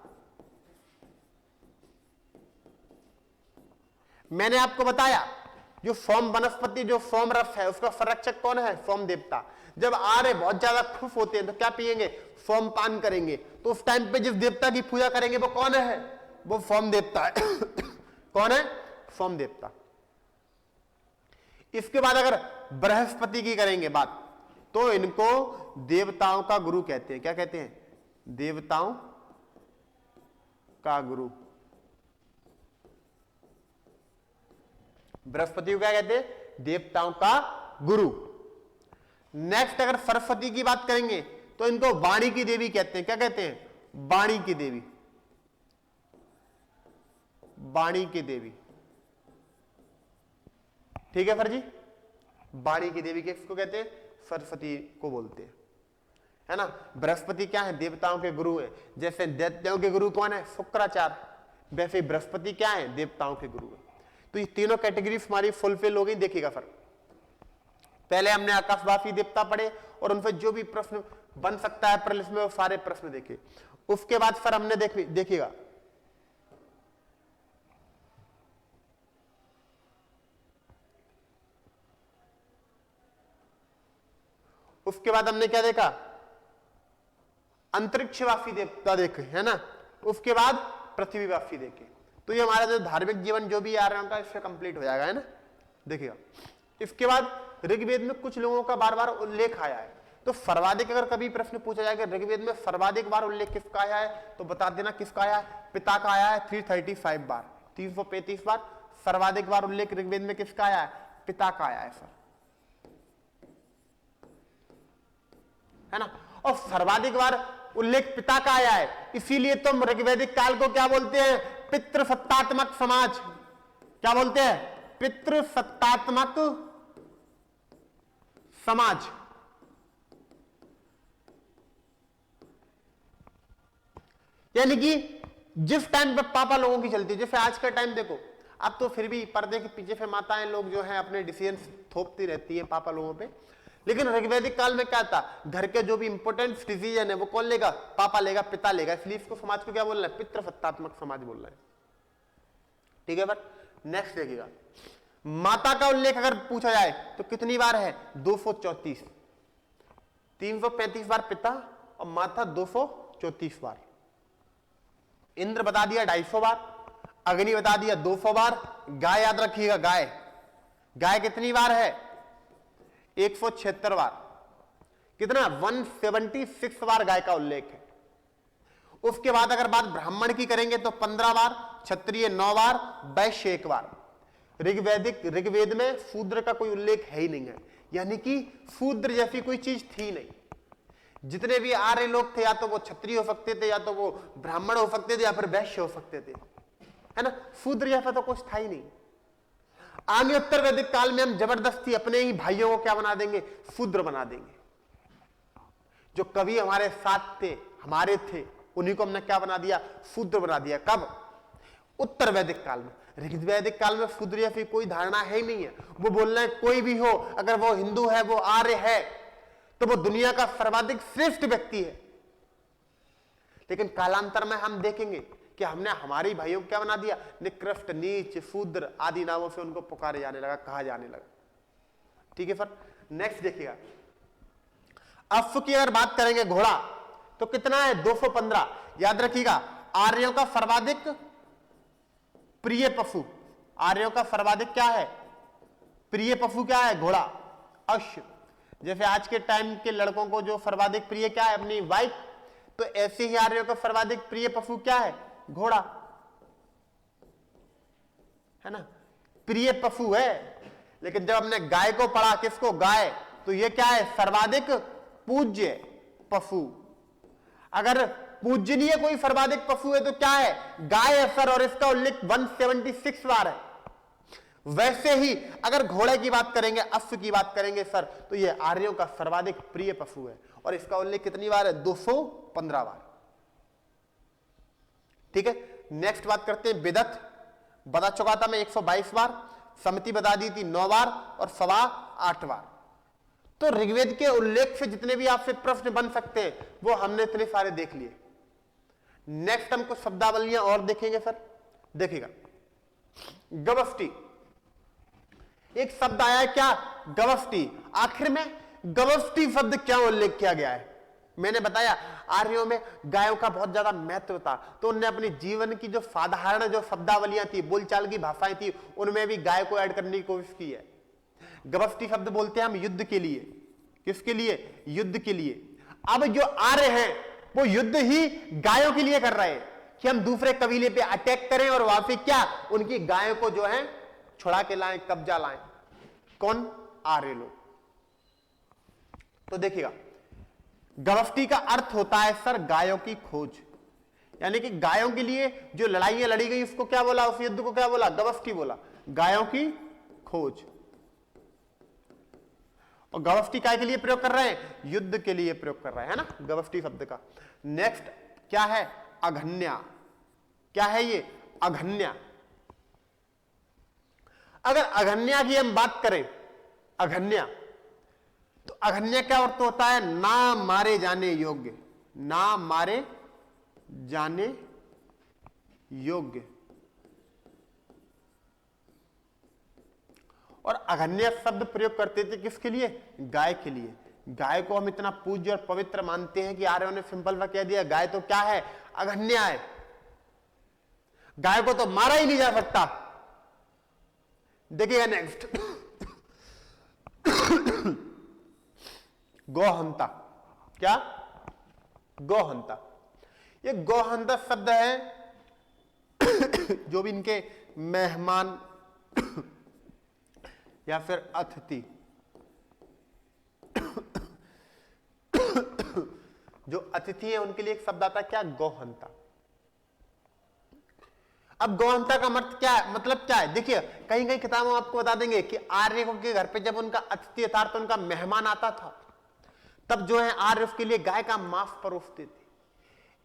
मैंने आपको बताया जो सोम वनस्पति, जो सोम रस है, उसका संरक्षक कौन है? सोम देवता। जब आर्य बहुत ज्यादा खुश होते हैं तो क्या पिएंगे? सोम पान करेंगे। तो उस टाइम पे जिस देवता की पूजा करेंगे वो कौन है? वो सोम देवता है। कौन है? सोम देवता। इसके बाद अगर बृहस्पति की करेंगे बात तो इनको देवताओं का गुरु कहते हैं। क्या कहते हैं? देवताओं का गुरु। बृहस्पति को क्या कहते हैं? देवताओं का गुरु। नेक्स्ट अगर सरस्वती की बात करेंगे तो इनको वाणी की देवी कहते हैं। क्या कहते हैं? वाणी की देवी। वाणी की देवी, ठीक है सर जी। वाणी की देवी किसको कहते हैं? सरस्वती को बोलते हैं, है ना। बृहस्पति क्या है? देवताओं के गुरु है। जैसे दैत्यों के गुरु कौन है? शुक्राचार्य, वैसे बृहस्पति क्या है? देवताओं के गुरु है। तो ये तीनों कैटेगरी हमारी फुलफिल हो गई। देखिएगा फिर पहले हमने आकाशवासी देवता पढ़े और उनसे जो भी प्रश्न बन सकता है प्रीलिम्स में वो सारे प्रश्न देखे। उसके बाद फिर हमने देखिएगा उसके बाद हमने क्या देखा? अंतरिक्षवासी देवता देखे, है ना। उसके बाद पृथ्वीवासी देखे। तो ये हमारा जो धार्मिक जीवन जो भी आ रहा है इससे कंप्लीट हो जाएगा, है ना। देखिएगा इसके बाद ऋग्वेद में कुछ लोगों का बार बार उल्लेख आया है। तो सर्वाधिक अगर कभी प्रश्न पूछा जाएगा ऋग्वेद में सर्वाधिक बार उल्लेख किसका आया है तो बता देना किसका आया है? पिता का आया है 335 बार, 335 बार सर्वाधिक बार उल्लेख ऋग्वेद में किसका आया है? पिता का आया है सर, है ना। और सर्वाधिक बार उल्लेख पिता का आया है, इसीलिए तुम ऋग्वैदिक काल को क्या बोलते हैं? पितृसत्तात्मक समाज। क्या बोलते हैं? पितृसत्तात्मक समाज। यानी कि जिस टाइम पे पापा लोगों की चलती है, जैसे आज का टाइम देखो, अब तो फिर भी पर्दे के पीछे से माताएं लोग जो है अपने डिसीजन थोपती रहती है पापा लोगों पे, लेकिन ऋग्वैदिक काल में क्या था? घर के जो भी इंपोर्टेंट डिसीजन है वो कौन लेगा? पापा लेगा, पिता लेगा। इसलिए इसको समाज को क्या बोल रहे हैं? पितृसत्तात्मक समाज बोल रहे हैं, ठीक है। बट नेक्स्ट देखिएगा, माता का उल्लेख अगर पूछा जाए तो कितनी बार है? 234। 335 बार पिता और माता 234 बार। इंद्र बता दिया 250 बार, अग्नि बता दिया 200 बार। गाय याद रखिएगा, गाय, गाय कितनी बार है? 176 बार। कितना? 176 बार गाय का उल्लेख है। उसके बाद अगर बात ब्राह्मण की करेंगे तो 15 बार, क्षत्रिय 9 बार, वैश्य 1 बार। ऋग्वेद में शूद्र का कोई उल्लेख है ही नहीं है, यानी कि शूद्र जैसी कोई चीज थी नहीं। जितने भी आर्य लोग थे या तो वो क्षत्रिय हो सकते थे, या तो वो ब्राह्मण हो सकते थे, या फिर वैश्य हो सकते थे, है ना। शूद्र जैसा तो कुछ था ही नहीं। आगे उत्तर वैदिक काल में हम जबरदस्ती अपने ही भाइयों को क्या बना देंगे? शूद्र बना देंगे। जो कवि हमारे साथ थे, हमारे थे, उन्हीं को हमने क्या बना दिया? शूद्र बना दिया। कब? उत्तर वैदिक काल में। ऋग्वैदिक काल में शूद्र या फिर कोई धारणा है ही नहीं है। वो बोल रहे हैं कोई भी हो, अगर वो हिंदू है, वो आर्य है, तो वो दुनिया का सर्वाधिक श्रेष्ठ व्यक्ति है। लेकिन कालांतर में हम देखेंगे कि हमने हमारे भाइयों को क्या बना दिया? निकृष्ट, नीच, शूद्र आदि नामों से उनको पुकारे जाने लगा, कहा जाने लगा। ठीक है सर। नेक्स्ट देखिएगा, अश्व की अगर बात करेंगे, घोड़ा, तो कितना है? 215। याद रखिएगा, आर्यों का सर्वाधिक प्रिय पशु, आर्यों का सर्वाधिक क्या है? प्रिय पशु क्या है? घोड़ा, अश्व। जैसे आज के टाइम के लड़कों को जो सर्वाधिक प्रिय क्या है? अपनी वाइफ, तो ऐसे ही आर्यों का सर्वाधिक प्रिय पशु क्या है? घोड़ा, है ना, प्रिय पशु है। लेकिन जब हमने गाय को पढ़ा, किसको? गाय, तो ये क्या है? सर्वाधिक पूज्य पशु। अगर पूजनीय कोई सर्वाधिक पशु है तो क्या है? गाय है सर, और इसका उल्लेख 176 बार है। वैसे ही अगर घोड़े की बात करेंगे, अश्व की बात करेंगे सर, तो ये आर्यों का सर्वाधिक प्रिय पशु है, और इसका उल्लेख कितनी बार है? 215 बार। ठीक है। नेक्स्ट बात करते हैं विदथ। बता चुका था मैं 122 बार, समिति बता दी थी 9 बार, और सवा 8 बार। तो ऋग्वेद के उल्लेख से जितने भी आपसे प्रश्न बन सकते हैं वो हमने इतने सारे देख लिए। नेक्स्ट हम कुछ शब्दावलियां और देखेंगे सर। देखिएगा, गवष्टि, एक शब्द आया है क्या? गवष्टि। आखिर में गवष्टि शब्द क्या उल्लेख किया गया है? मैंने बताया आर्यों में गायों का बहुत ज्यादा महत्व था, तो उन्होंने अपने जीवन की जो साधारण जो शब्दावलियां थी, बोलचाल की भाषाएं थी, उनमें भी गाय को ऐड करने की कोशिश की है। गवष्टि शब्द बोलते हैं हम युद्ध के लिए। किसके लिए? युद्ध के लिए। अब जो आर्य हैं वो युद्ध ही गायों के लिए कर रहे हैं कि हम दूसरे कबीले पे अटैक करें और वहां पे क्या उनकी गायों को जो है छुड़ा के लाएं, कब्जा लाएं। कौन? आर्य लोग। तो देखिएगा, गवष्टि का अर्थ होता है सर गायों की खोज, यानी कि गायों के लिए जो लड़ाइयां लड़ी गई उसको क्या बोला? उस युद्ध को क्या बोला? गवष्टि बोला, गायों की खोज। और गवष्टि काय के लिए प्रयोग कर रहे हैं? युद्ध के लिए प्रयोग कर रहे हैं, है ना, गवष्टि शब्द का। नेक्स्ट क्या है? अघन्या। क्या है ये? अघन्या। अगर अघन्या की हम बात करें, अघन्या, तो अघन्या क्या अर्थ होता है? ना मारे जाने योग्य, ना मारे जाने योग्य। और अघन्या शब्द प्रयोग करते थे किसके लिए? गाय के लिए। गाय को हम इतना पूज्य और पवित्र मानते हैं कि आर्यों ने सिंपल सा कह दिया गाय तो क्या है? अघन्या है, गाय को तो मारा ही नहीं जा सकता। देखिएगा नेक्स्ट, गोहंता। क्या? गोहंता। ये गोहंता शब्द है जो भी इनके मेहमान या फिर अतिथि, जो अतिथि है उनके लिए एक शब्द आता है क्या? गोहंता। अब गोहंता का मतलब क्या है? देखिए कहीं कहीं किताबों आपको बता देंगे कि आर्य के घर पे जब उनका अतिथि था तो उनका मेहमान आता था, तब जो है आर्य उसके लिए गाय का मांस परोसते थे।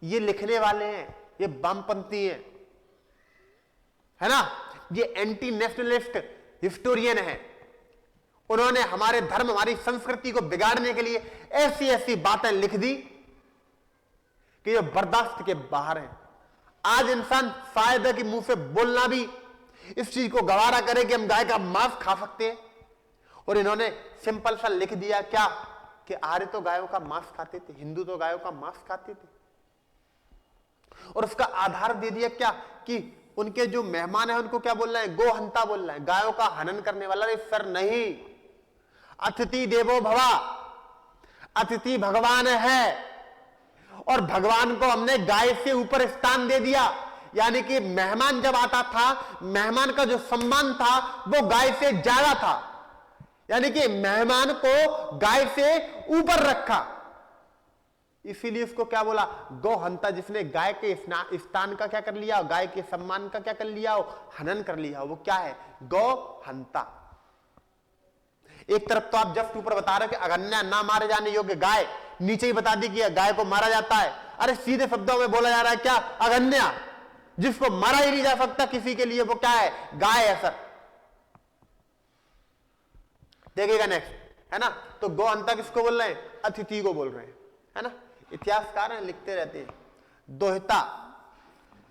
ये लिखने वाले हैं, ये वामपंथी हैं, है ना, ये एंटी नेशनलिस्ट हिस्टोरियन है। उन्होंने हमारे धर्म, हमारी संस्कृति को बिगाड़ने के लिए ऐसी ऐसी बातें लिख दी कि ये बर्दाश्त के बाहर है। आज इंसान शायद है कि मुंह से बोलना भी इस चीज को गवारा करे कि हम गाय का मांस खा सकते हैं, और इन्होंने सिंपल सा लिख दिया क्या कि आर्य तो गायों का मांस खाते थे, हिंदू तो गायों का मांस खाते थे, और उसका आधार दे दिया क्या कि उनके जो मेहमान है उनको क्या बोल रहे हैं? गोहंता बोल रहे हैं, गायों का हनन करने वाला। सर नहीं, अतिथि देवो भवा, अतिथि भगवान है, और भगवान को हमने गाय से ऊपर स्थान दे दिया। यानी कि मेहमान जब आता था, मेहमान का जो सम्मान था वो गाय से ज्यादा था, यानी कि मेहमान को गाय से ऊपर रखा। इसीलिए उसको क्या बोला? गोहंता, जिसने गाय के स्थान का क्या कर लिया? गाय के सम्मान का क्या कर लिया? हनन कर लिया, वो क्या है? गोहंता। एक तरफ तो आप जस्ट ऊपर बता रहे कि अगन्या, ना मारे जाने योग्य गाय, नीचे ही बता दी कि गाय को मारा जाता है। अरे सीधे शब्दों में बोला जा रहा है क्या, अगन्या, जिसको मारा ही नहीं जा सकता किसी के लिए, वो क्या है, गाय है सर। देखिएगा नेक्स्ट, है ना। तो गो अंता किसको बोल रहे हैं, अतिथि को बोल रहे हैं, है ना। इतिहासकार हैं, लिखते रहते हैं। दोहिता,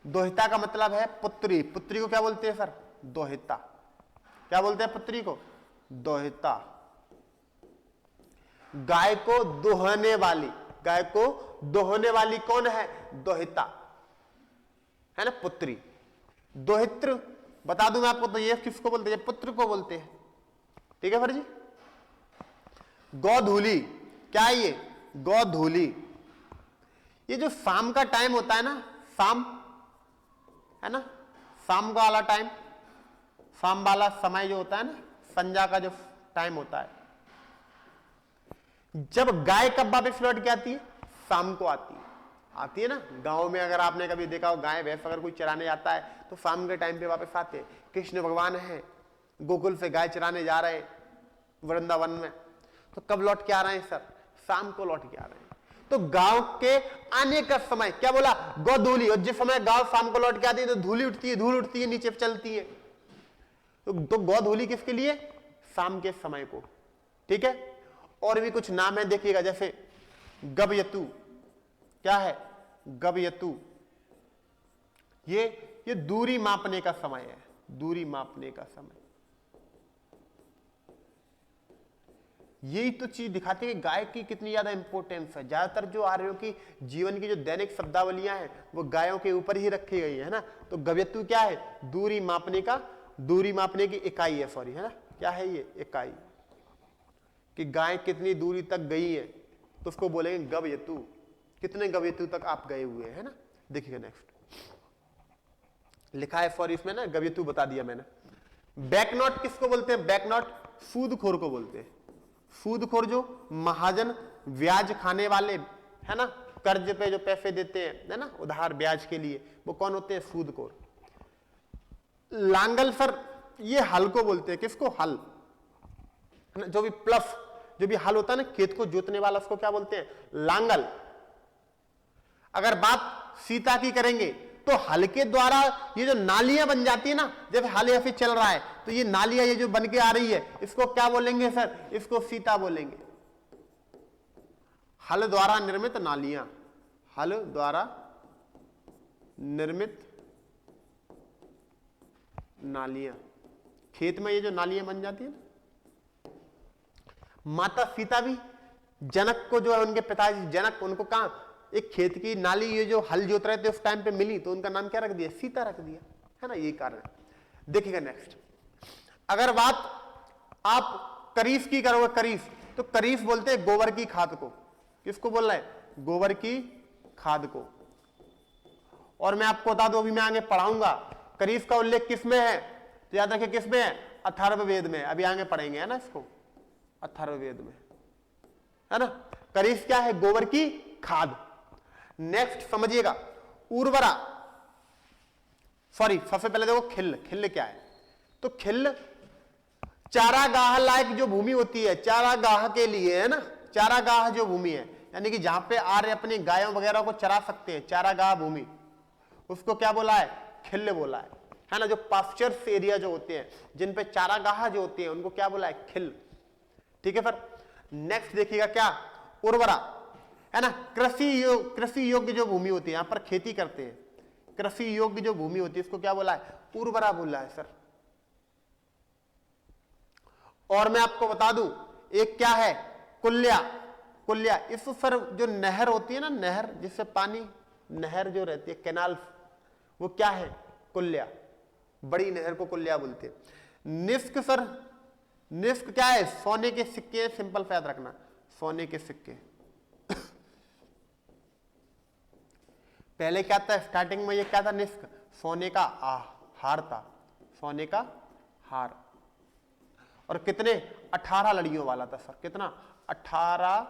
दोहिता का मतलब है पुत्री। पुत्री को क्या बोलते हैं सर, दोहिता। क्या बोलते हैं पुत्री को, दोहिता। गाय को दोहने वाली, गाय को दोहने वाली कौन है, दोहिता, है ना, पुत्री। दोहित्र बता दूं मैं आपको, तो ये किसको बोलते हैं, पुत्र को बोलते हैं। ठीक है सर जी। गोधूली, क्या है ये, गोधूली। ये जो शाम का टाइम होता है ना, शाम, है ना, शाम का वाला टाइम, शाम वाला समय जो होता है ना, संध्या का जो टाइम होता है, जब गाय कब वापस लौट के आती है, शाम को आती है ना। गांव में अगर आपने कभी देखा हो, गाय भैंस अगर कोई चराने जाता है तो शाम के टाइम पे वापस आते हैं। कृष्ण भगवान है, गोकुल से गाय चराने जा रहे हैं वृंदावन में, तो कब लौट के आ रहे हैं सर, शाम को लौट के आ रहे हैं। तो गांव के आने का समय क्या बोला, गोधूली। और जिस समय गांव शाम को लौट के आती है तो धूली उठती है, धूल उठती है, नीचे चलती है। तो गोधूली किसके लिए, शाम के समय को। ठीक है। और भी कुछ नाम है, देखिएगा, जैसे गवयतु, क्या है, गवयतु। ये दूरी मापने का समय है, दूरी मापने का समय। यही तो चीज दिखाती है कि गाय की कितनी ज्यादा इंपॉर्टेंस है। ज्यादातर जो आर्यों की जीवन की जो दैनिक शब्दावलियां हैं वो गायों के ऊपर ही रखी गई है ना। तो गवयतु क्या है, दूरी मापने का, दूरी मापने की इकाई है, सॉरी, है ना। क्या है ये, इकाई, कि गाय कितनी दूरी तक गई है तो उसको बोलेंगे गवयतु, कितने गवयतु तक आप गए हुए हैं ना। देखिएगा नेक्स्ट लिखा है, सॉरी, इसमें ना गवयतु बता दिया मैंने। बैकनॉट किसको बोलते हैं, बैकनॉट सूदखोर को बोलते हैं। सूदखोर जो महाजन, ब्याज खाने वाले, है ना, कर्ज पे जो पैसे देते हैं, है ना, उधार ब्याज के लिए, वो कौन होते हैं, सूदखोर। लांगल सर, ये हल को बोलते हैं, किसको, हल, जो भी प्लस, जो भी हल होता है ना, खेत को जोतने वाला, उसको क्या बोलते हैं, लांगल। अगर बात सीता की करेंगे तो हल के द्वारा ये जो नालियां बन जाती है ना, जब हल ऐसे चल रहा है तो ये नालियां ये जो बन के आ रही है, इसको क्या बोलेंगे सर, इसको सीता बोलेंगे। हल द्वारा निर्मित नालियां, हल द्वारा निर्मित नालियां, खेत में ये जो नालियां बन जाती है ना। माता सीता भी जनक को, जो है उनके पिताजी जनक, उनको कहा एक खेत की नाली, ये जो हल जोत रहे थे उस टाइम पे मिली, तो उनका नाम क्या रख दिया, सीता रख दिया, है ना। यही कारण है। देखिएगा नेक्स्ट, अगर बात आप करीफ की करोगे, करीफ, तो करीफ बोलते हैं गोबर की खाद को। किसको बोल रहा है, गोबर की खाद को। और मैं आपको बता दूं, अभी मैं आगे पढ़ाऊंगा, करीफ का उल्लेख किसमें है, तो याद रखिए किसमें है, अथर्ववेद में। अभी आगे पढ़ेंगे, है ना, इसको अथर्ववेद में, है ना। करीफ क्या है, गोबर की खाद। नेक्स्ट समझिएगा, उर्वरा, सॉरी, सबसे पहले देखो खिल। खिल क्या है, तो खिल चारागाह लायक जो भूमि होती है, चारागाह के लिए, है ना, चारागाह जो भूमि है, यानी कि जहां पे आर्य अपनी गायों वगैरह को चरा सकते हैं, चारागाह भूमि, उसको क्या बोला है, खिल बोला है ना। जो पास्चर्स एरिया जो होते हैं, जिन पे चारागाह जो होती है, उनको क्या बोला है, खिल। ठीक है सर। नेक्स्ट देखिएगा क्या, उर्वरा, है ना। कृषि योग्य जो भूमि होती है, यहां पर खेती करते हैं, कृषि योग्य जो भूमि होती है, इसको क्या बोला है, उर्वरा बोला है सर। और मैं आपको बता दूं, एक क्या है, कुल्या। कुल्या, इस सर जो नहर होती है ना, नहर जिससे पानी, नहर जो रहती है, कैनाल, वो क्या है, कुल्या। बड़ी नहर को कुल्या बोलते हैं। निष्क सर, निष्क क्या है, सोने के सिक्के, सिंपल याद रखना, सोने के सिक्के। पहले क्या था, स्टार्टिंग में ये क्या था, निष्क, सोने का हार था, सोने का हार। और कितने, 18 लड़ियों वाला था सर। कितना, 18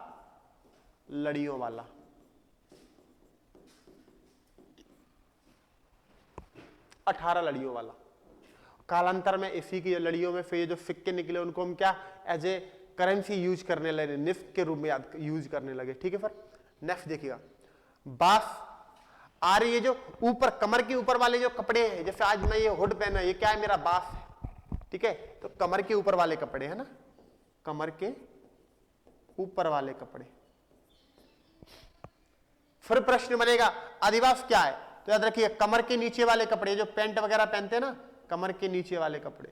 लड़ियों वाला। लड़ियों वाला। कालांतर में इसी की लड़ियों में फिर ये जो सिक्के निकले, उनको हम क्या, एज ए करेंसी यूज करने लगे, निफ्ट के रूप में यूज करने लगे। ठीक है सर, नेक्स्ट देखिएगा, बास आ रही है जो ऊपर कमर के ऊपर वाले जो कपड़े हैं, जैसे आज मैं ये हुड पहना, ये क्या है, मेरा बास है। ठीक है, तो कमर के ऊपर वाले कपड़े है ना, कमर के ऊपर वाले कपड़े। फिर प्रश्न बनेगा अधिवास क्या है, तो याद रखिए कमर के नीचे वाले कपड़े, जो पैंट वगैरह पहनते हैं ना, कमर के नीचे वाले कपड़े।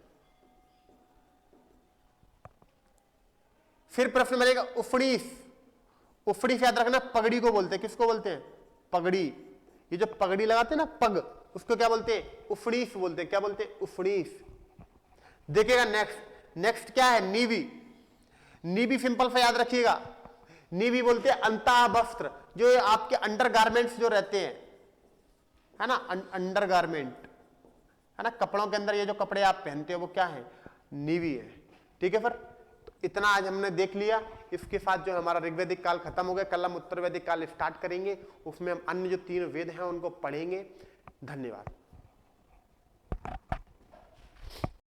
फिर प्रश्न बनेगा उफड़ीस, उफड़ीस याद रखना पगड़ी को बोलते हैं, किसको बोलते हैं, पगड़ी। ये जो पगड़ी लगाते हैं ना पग, उसको क्या बोलते हैं, उफड़ीस बोलते हैं। क्या बोलते हैं, उफड़ीस। देखिएगा नेक्स्ट, नेक्स्ट क्या है, नीवी। नीवी सिंपल सा याद रखिएगा, नीवी बोलते हैं अंतः वस्त्र, जो आपके अंडर गारमेंट्स जो रहते हैं, है ना, अंडर गारमेंट है ना, कपड़ों के अंदर ये जो कपड़े आप पहनते हो वो क्या है, नीवी है। ठीक है फिर, तो इतना आज हमने देख लिया। इसके साथ जो हमारा ऋग्वैदिक काल खत्म हो गया, कल हम उत्तर वैदिक काल स्टार्ट करेंगे, उसमें हम अन्य जो 3 वेद हैं उनको पढ़ेंगे। धन्यवाद।